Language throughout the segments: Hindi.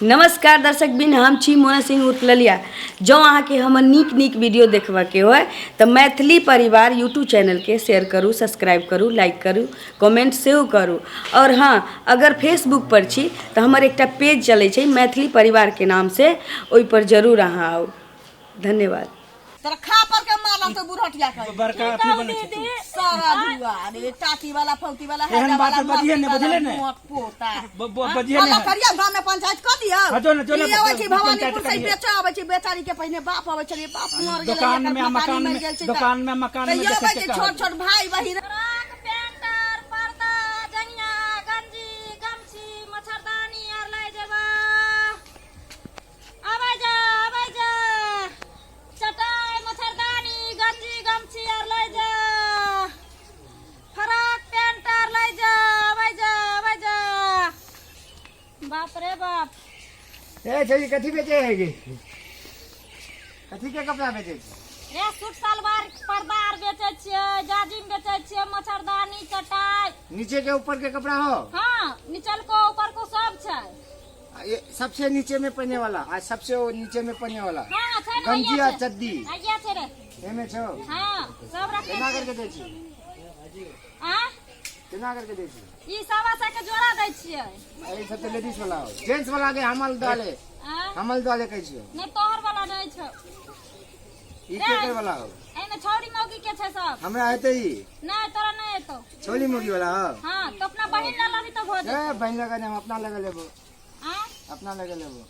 नमस्कार दर्शक बिन, हम छी मोना सिंह उर्फ ललिया। जो अहाँ के हमर नीक नीक वीडियो देखबा के हो तो मैथिली परिवार यूट्यूब चैनल के शेयर करूँ, सब्सक्राइब करूँ, लाइक करूँ, कमेंट सेहो करूँ। और हाँ, अगर फेसबुक पर छी तो हमर एक पेज चले छे मैथिली परिवार के नाम से, ओइ पर जरूर अहाँ आओ। धन्यवाद। तेरा खा पर के मारला तो बुढ़टिया के बड़का अथी बने छै सारा दुआ रे टाटी वाला फौती वाला है एहन बात बजिए ने, बुझले ने पोता बजिए ने करिया गांव में पंचायत कर दिया। हजो ने चलो आवे छी भवानीपुर से बेचा आवे छी, बेचारी के पहिने बाप आवे छलिए, बाप मर गेल, दुकान में मकान में देखे छै छोट छोट भाई बहिन बाप रे बाप। ए छई कथी बेचे है गे? कथी के कपड़ा बेचे छै? रे सूट सलवार पर्दा आर बेचे छियै, जाजिम बेचे छियै, मच्छरदानी, चटाई। नीचे के ऊपर के कपड़ा हो? हां, नीचल को ऊपर को सब छै। ये सबसे नीचे में पहनने वाला, आज सबसे नीचे में पहनने वाला। हां छै, गंजी आ चड्डी आइया छै रे। एमे छो? हां, सब रखे केना करके दै छी? हां, केना करके दै छी? ई सवा से के जोड़ा दै छियै। अरे सब तो लेडीज वाला हो, जेंट्स वाला के हमल डाले, हमल डाले कहै छियो। नै तोहर वाला नै छै। ई के वाला हो? एमे छौरी मौगी के छै सब। हमरा हेतै ई? नै तोरा नै हेतौ। छोली मुर्गी वाला हो? हां, तो अपना बहिन ला लबी तो भोज। ए बहिन लगा हम अपना लगा लेबो। हां, अपना लगा लेबो।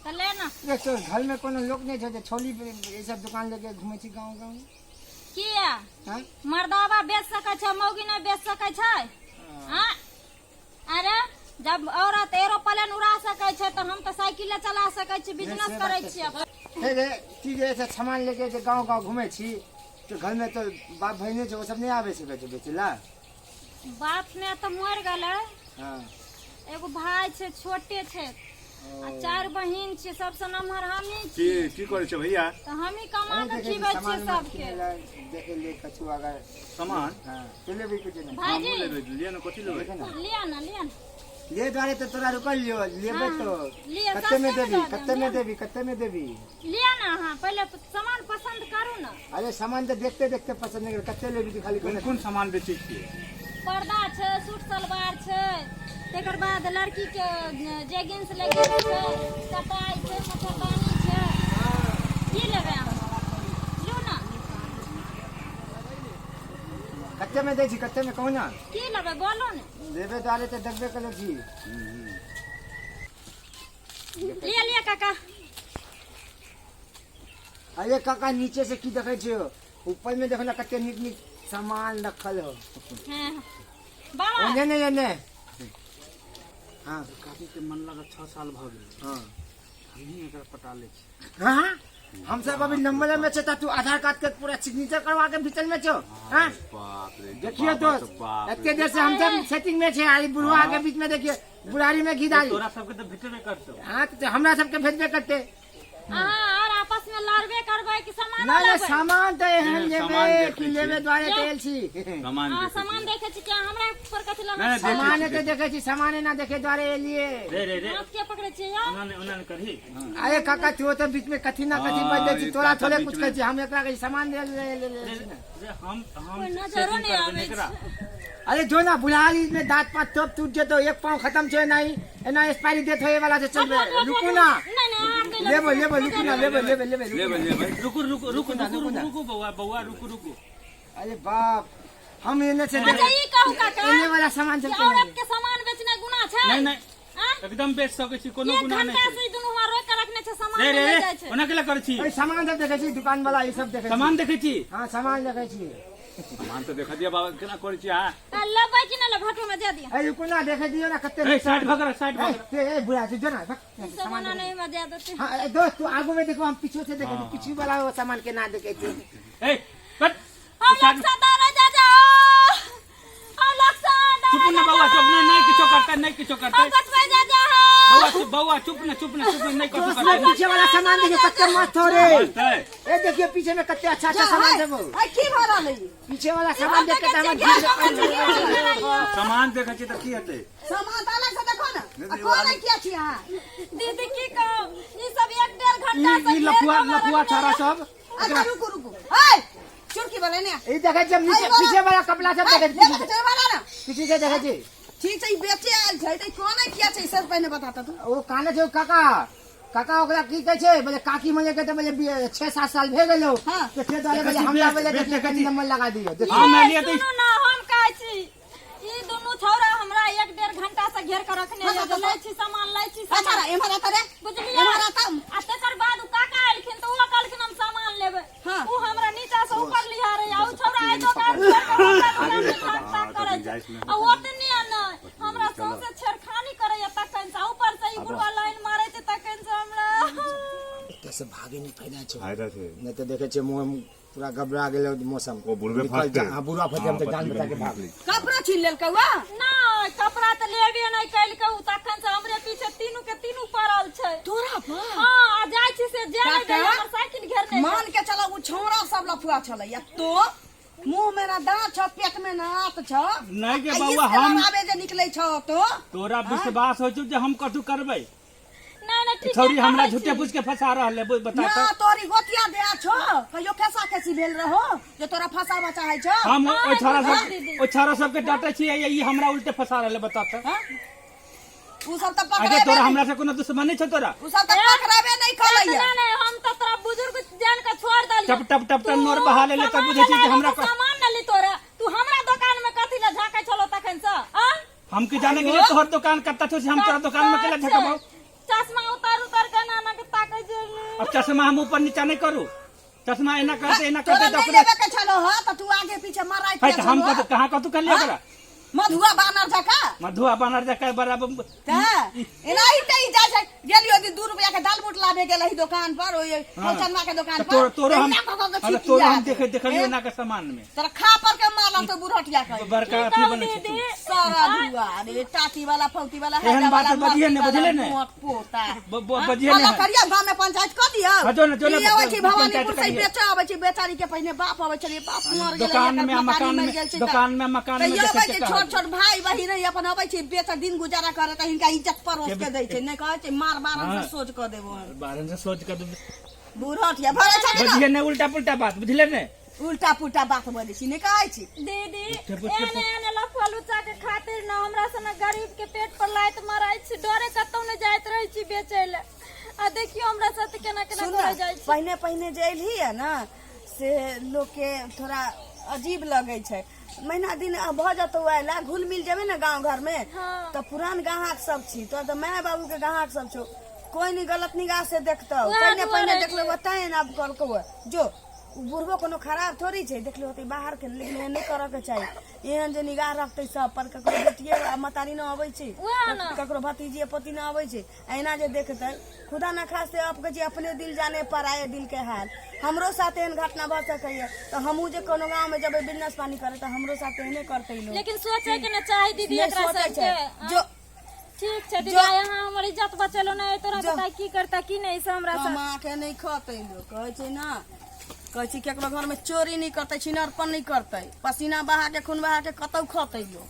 त ले ना। देख तो घर में कोनो लोग नहीं छै, छोली ये सब दुकान लेके घूमे छी गांव गांव। किया? हां, मर्दावा बेच सकै छै, मौगी नै बेच सकै छै। हां, अरे जब औरत एरोप्लेन उड़ा सकै छै तो हम तो साइकिल चला सकै छी, बिजनेस करै छी। हे रे की जे ऐसा सामान लेके जे गांव गांव घूमे छी तो घर में तो बाप बहिने छै, वो सब नहीं आवे से बेचला। बाप ने तो मर गेलै। हां, एगो भाई छै, छोटे छै, आ चार बहिन छै, सबसे नमहर हमही छी। की करे छै भैया? तो हमही कमा के खिबै छी सबके। देखे ले कछु अगर सामान हां चले भी कुछ नहीं भाईजी लिया ना, कथी लेबै? लिया ना, लिया ना। ले द्वारे तो तोरा रुकल लियो लेबे तो लिए कत्ते में सस्ते देबी, में कत्ते में देबी, कत्ते में देबी? लिया ना। हां, पहले सामान पसंद करू ना। अरे सामान तो देखते देखते पसंद नहीं कर, कत्ते लेबी तो खाली कोन कोन सामान बेचै छियै? पर्दा छै, सूट सलवार छै, तेकर बाद लड़की के जेगिंस लेके छै, चटाई छै, मच्छरदानी छै। की लेबै अहाँ? लियो ना। कत्ते में दे छी, कत्ते में कहू ना? की लेबै बोलो ने। लेबे द्वारे तो देखबे कर छी। लिया लिया काका। अरे काका नीचे से की देखे छियो? ऊपर में देखो ना कत्ते नीक नीक सामान रखल हो। हां बाबा ओने ने एने। हां, काकी के मन लगा 6 साल भ गेल। हां हमही एकरा पटा ले छी। हां, हम सब अभी नंबर में छै, तू आधार कार्ड के पूरा सिग्नेचर करवा के भीतर में छो। हां, बाप रे, देखिए दोस्त, इतने देर से हम सब सेटिंग में छे, आई बुढ़वा के बीच में देखिए बुढ़ारी में घी डाली। तोरा सबके तो भेटबे करतौ। हां, तो हमरा सबके भेजबे करते। और आपस में लड़बे करबै कि सामान ना ना लेबै? सामान तो एहन सामान लेबे देखे कि छी। लेबे द्वारे तेल छी। सामान हां, देखे सामान छी। देखे छी क्या हमरा ऊपर कथि लगा? नहीं, सामान तो देखे छी, सामान ना देखे द्वारे लिए। रे रे रे, हाथ के पकड़े छी या? उन्होंने करही। अरे काका तू तो बीच में कथी ना कथी हाँ, बज दे छी, ये तोरा काका थोड़े बीच कुछ में- कह छी, हम एकरा के सामान दे ले ले रे हम कोई नजरो सेटिंग नहीं कर आवे देने एकरा। अरे जो ना बुढ़ारी में दांत पात तोप टूट जेतो, एक पांव खत्म छे नहीं, एना एक्सपायरी डेट होए वाला से चल रहे। रुकू ना, नहीं नहीं हम के लेबो लेबो रुकू ना, लेबो लेबो लेबो रुको रुको रुको रुको बउआ बउआ रुको रुको। अरे बाप, हम एने से अच्छा ई कहू काका, एने वाला सामान चल के औरत के सामान बेचना गुनाह छै? नहीं नहीं, हां, एकदम बेच सकै छी, कोनो एक गुनाह घंटा नहीं से दुनू हमरा रोक के रखने छै, सामान रे रे ले रे, जाय छै। ओना केला करै छी? अरे सामान सब देखे छी, दुकान वाला ये सब देखे छी। सामान देखै छी? हां सामान देखे छी। सामान तो देखा दिया बाबा, केना करै छी? हां लेबै कि ना ले भटो में दे दिया। अरे रुकू ना, देखे दियो ना कत्ते ए साइड भगरा, साइड भगरा। ए बुढ़ा तू जो ना सामान नहीं में दे देते। हां दोस्त तू आगू में देखो, हम पीछे से देखे, पीछे वाला वो सामान के ना देखे छी। ए बट हम लक्ष्य दारा जा जा, हम लक्ष्य चुप ना बउआ, चुप ना, नहीं किछो करता, नहीं किछो करता। कटबै जा जा। बउआ चुप, बउआ चुप ना, चुप ना, चुप ना, नहीं दोस्त कछु में करता। पीछे वाला सामान देखिए कत्ते मस्त हो रे। मस्त है। ए देखिए पीछे में कत्ते अच्छा अच्छा सामान सब हो। आई की भर रहलै? पीछे वाला सामान देख के तो हम सामान देखै छी त की हेतै? सामान त अलग से देखो ना। कौन है क्या छी अहाँ दीदी की कहूं ई सब 1-1.5 घंटा से लफुआ छाड़ा सब अच्छा रुको रुको ए चुरकी वाले ने ई देखे छै नीचे पीछे वाला कपड़ा सब देखे छै चल वाला ना पीछे से देखे छै ठीक छै बेचे आयल छै त कौन है क्या छै सर पहले बता तू ओ काने छै काका ओकरा की कहै छै बोले काकी मने कहते बोले 6-7 साल भे गेलो हाँ। तो खेत वाले बोले हमरा बोले देखिए कनी नंबर लगा दियो देखिए हाँ मैं लिए तो सुनो ना हम कहै छी ई दुनू छौरा हमरा 1-1.5 घंटा से घेर के रखने है लै छी सामान लै छी अच्छा एमहर आता रे बुझलिए एमहर आता आ तकर बाद उ काका आइलखिन त उ कहलखिन हम सामान लेबै हाँ। उ हमरा नीचा से ऊपर लिया रे आ उ छौरा आई दुकान छोड़ के दुकान करे छै आ ओतने न हमरा सौंसे छेड़खानी करे या तखन से ऊपर से ई बुढ़वा लाइन मारे छै तखन से हमरा कैसे भागे नहीं फैला छै फायदा छै नहीं तो देखे छै मुंह पूरा घबरा गेल मौसम ओ बुढ़वे फाटते हां बुढ़वा फटे हम तो जान बचा के भाग ली कपड़ा छीन लेल कौआ ना कपड़ा त लेबे नहीं कैल के उ तखन से हमरे पीछे तीनू के तीनू पड़ल छै तोरा पर हां आ जाइ छी से जे नहीं काका? हमर साइकिल घेरने मान के चलो उ छौरा सब लफुआ छले या तो मुंह में ना दांत छ पेट में ना आत छ नहीं के आ बउआ इसके हम आवे जे निकलै छ तो तोरा विश्वास हो जे हम कथु करबै नहीं ठीक छौरी है, हमरा कहै झूठे छी। पूछ के फंसा रहल है बता ना त तोरी गोतिया दे छ कहियो कैसा कैसी भेल रहो जे तोरा फसावा चाहे छ हम हाँ, ओ छौरा हाँ, सब दीदी। ओ छौरा सब के डांटे छी ई हमरा उल्टे फंसा रहल है बता त हाँ? उ सब त अरे पकड़ाबे तोरा नहीं- हमरा से कोनो दुश्मनी छै तोरा उ सब त पकड़ाबे नहीं करैया नहीं नहीं हम तो तोरा बुजुर्ग जान के छोड़ दलियो टप टप टप टप नोर बहा ले तब बुझे छी कि हमरा को सामान न ली तोरा तू हमरा दुकान में कथि ला झांकै छलो तखन से आ हम के जाने के लिए तोहर दुकान कत्ता छ हम तोरा दुकान में केला झकबाऊ चश्मा उतार के नाना के ताकै जे अब चश्मा हम ऊपर नीचा नहीं करू चश्मा एना करते तोरा नहीं ओकरे लेबे के छलो ह त तू आगे पीछे माराई है त हम को कहां कतु कर लिया करा मधुआ बानर जका मधुआ बानर जका बराबर एनाही ते ही जाय छै गेलियो दी 2 रुपया के दाल बूट लाबे गेल ही दुकान पर ओय फलचनमा के दुकान पर तोरो हम एना कऽ कऽ अरे छिटिया तोरो हम दे। देखलियो ना के सामान में तोरा खा पर के मारला तो बुढ़टिया कहे बड़का अथी बने छै तू। सारा दुआ रे टाटी वाला फौती वाला एहन बात बजिए ने, बुझले ने? पोता बजिए ने। करिया गांव में पंचायत क दिया हाँ, जो ने, जो ने, आवे छी पंचायत भवानीपुर से करिया। बेचा आवे छी बेचारी के पहिने बाप आवे छले बाप मर गेलै दुकान एकर में मकानी मकान मर में गेल छै दुकान में मकान में तैयो देखे भाई छै के छोट छोट भाई बहिन रही अपन अबै छी बेचा दिन गुजारा करे त हिनका इज्जत परोस के दै छै नै कहै छै मार बारन से हाँ। सोच क देबो हम बारन से सोच कर बुढ़टिया भरे छै कि बजिए ना? ने उल्टा पुल्टा बात बुझले ने उल्टा पुल्टा बात बोले छी नै कहै छी दीदी बुझ के एने एने लफुआ लुच्चा के खातिर न हमरा सन गरीब के पेट पर लाइत मराइ छी डरे कतौ न जाइत रहै छी बेचै ले आ देखियो हमरा साथ केना केना सुन करे जाइ छी पहले पहले जे एलही है ना से लोग के थोड़ा अजीब लगे छै महीना दिन भ जतो आइला घुल मिल जेबे ना गांव घर में हाँ। तो पुरान ग्राहक सब छी तो माय बाबू के ग्राहक सब छो कोई नहीं गलत निगाह से देखता वएह पहले पहले दुआरे देख लो बताए ना अब करको जो बुढ़बो कोनो खराब थोड़ी छै देख लो होते बाहर के लेकिन एहन नहीं करे के चाहिए एहन जे निगाह रखते सब पर ककरो बेटिए आ मतारी न अबै छै वएह ना। ककरो भतीजी पति न अबै छै एना जे देखते खुदा न खास्ते आपके जे अपने दिल जाने पर आए दिल के हाल हमरो साथ एहन घटना भ सकैया तो हमहू जे कोनो गांव में जब बिजनेस पानी करे तो हमरो साथ एहने करते लोग लेकिन सोचे के न चाही दीदी नहीं एकरा सोचै सब छै। के जो ठीक छै दीदी जो- यहाँ हमर इज्जत बचेलो नहीं तोरा जो- बता की करता की नहीं से हमरा साथ कमा के नहीं खते लोग कहै छै ना कहै छै केकरो घर में चोरी नहीं करते छिनरपन नहीं करते पसीना बहा के खून बहा के कतौ खते लोग